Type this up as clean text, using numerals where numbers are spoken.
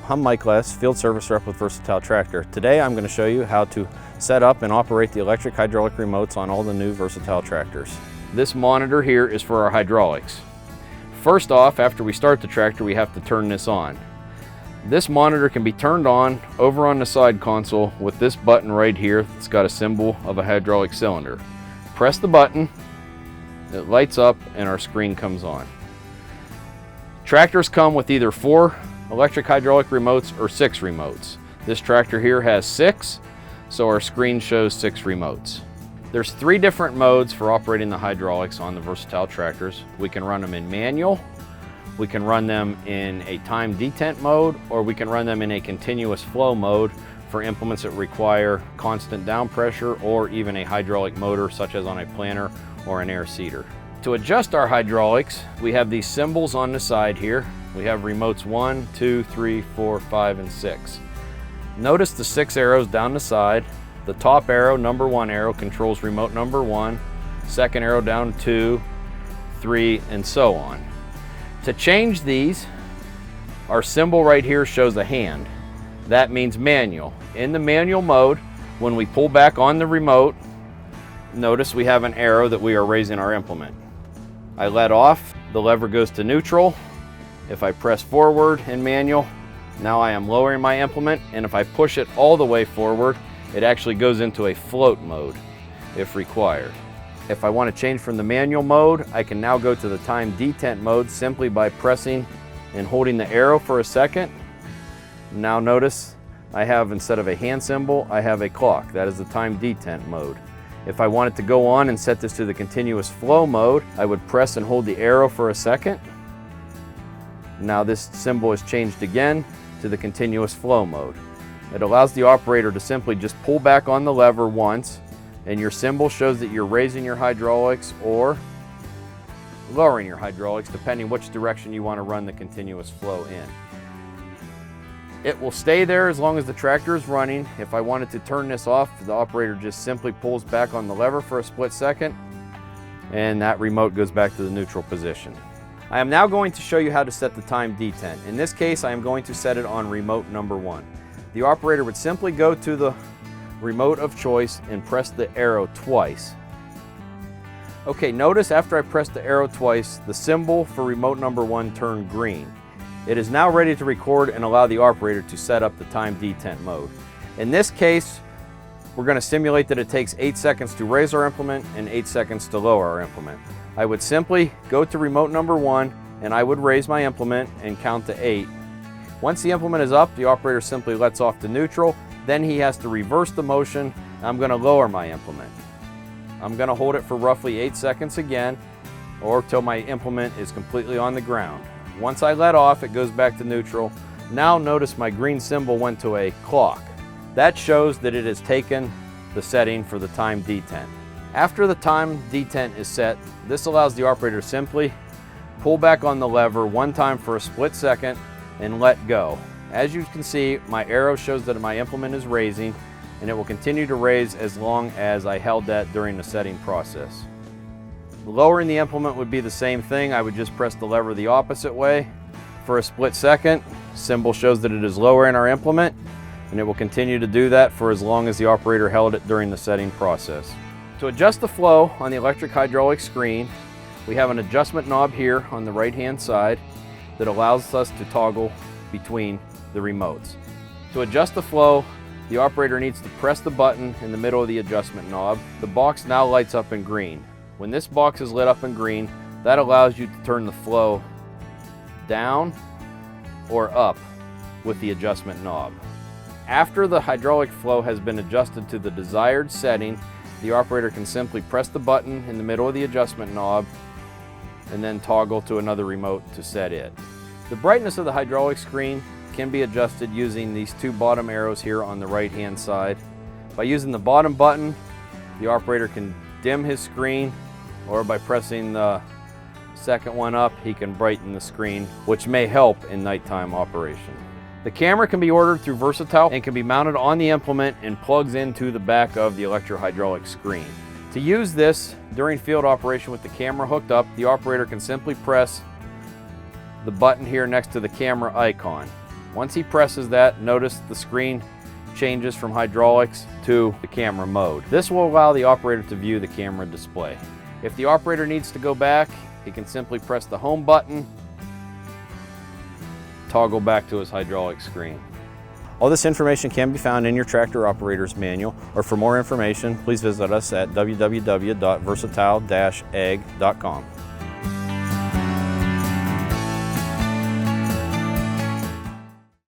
I'm Mike Less, Field Service Rep with Versatile Tractor. Today I'm going to show you how to set up and operate the electric hydraulic remotes on all the new Versatile tractors. This monitor here is for our hydraulics. First off, after we start the tractor, we have to turn this on. This monitor can be turned on over on the side console with this button right here that's got a symbol of a hydraulic cylinder. Press the button, it lights up, and our screen comes on. Tractors come with either 4 electric hydraulic remotes or 6 remotes. This tractor here has 6, so our screen shows 6 remotes. There's 3 different modes for operating the hydraulics on the Versatile tractors. We can run them in manual, we can run them in a time detent mode, or we can run them in a continuous flow mode for implements that require constant down pressure or even a hydraulic motor such as on a planter or an air seeder. To adjust our hydraulics, we have these symbols on the side here. We have remotes 1, 2, 3, 4, 5, and 6. Notice the 6 arrows down the side. The top arrow, number 1 arrow, controls remote number 1, second arrow down 2, 3, and so on. To change these, our symbol right here shows a hand. That means manual. In the manual mode, when we pull back on the remote, notice we have an arrow that we are raising our implement. I let off, the lever goes to neutral. If I press forward in manual, now I am lowering my implement, and if I push it all the way forward, it actually goes into a float mode if required. If I want to change from the manual mode, I can now go to the time detent mode simply by pressing and holding the arrow for a second. Now notice I have, instead of a hand symbol, I have a clock. That is the time detent mode. If I wanted to go on and set this to the continuous flow mode, I would press and hold the arrow for a second. Now this symbol is changed again to the continuous flow mode. It allows the operator to simply just pull back on the lever once, and your symbol shows that you're raising your hydraulics or lowering your hydraulics, depending which direction you want to run the continuous flow in. It will stay there as long as the tractor is running. If I wanted to turn this off, the operator just simply pulls back on the lever for a split second, and that remote goes back to the neutral position. I am now going to show you how to set the time detent. In this case, I am going to set it on remote number 1. The operator would simply go to the remote of choice and press the arrow twice. Okay, notice after I press the arrow twice, the symbol for remote number 1 turned green. It is now ready to record and allow the operator to set up the time detent mode. In this case, we're going to simulate that it takes 8 seconds to raise our implement and 8 seconds to lower our implement. I would simply go to remote number 1 and I would raise my implement and count to 8. Once the implement is up, the operator simply lets off to neutral. Then he has to reverse the motion. I'm going to lower my implement. I'm going to hold it for roughly 8 seconds again, or till my implement is completely on the ground. Once I let off, it goes back to neutral. Now notice my green symbol went to a clock. That shows that it has taken the setting for the time detent. After the time detent is set, this allows the operator to simply pull back on the lever one time for a split second and let go. As you can see, my arrow shows that my implement is raising, and it will continue to raise as long as I held that during the setting process. Lowering the implement would be the same thing. I would just press the lever the opposite way for a split second. Symbol shows that it is lowering our implement, and it will continue to do that for as long as the operator held it during the setting process. To adjust the flow on the electric hydraulic screen, we have an adjustment knob here on the right hand side that allows us to toggle between the remotes. To adjust the flow, the operator needs to press the button in the middle of the adjustment knob. The box now lights up in green. When this box is lit up in green, that allows you to turn the flow down or up with the adjustment knob. After the hydraulic flow has been adjusted to the desired setting, the operator can simply press the button in the middle of the adjustment knob and then toggle to another remote to set it. The brightness of the hydraulic screen can be adjusted using these 2 bottom arrows here on the right hand side. By using the bottom button, the operator can dim his screen, or by pressing the second one up, he can brighten the screen, which may help in nighttime operation. The camera can be ordered through Versatile and can be mounted on the implement and plugs into the back of the electro-hydraulic screen. To use this during field operation with the camera hooked up, the operator can simply press the button here next to the camera icon. Once he presses that, notice the screen changes from hydraulics to the camera mode. This will allow the operator to view the camera display. If the operator needs to go back, he can simply press the home button, toggle back to his hydraulic screen. All this information can be found in your tractor operator's manual, or for more information, please visit us at www.versatile-ag.com.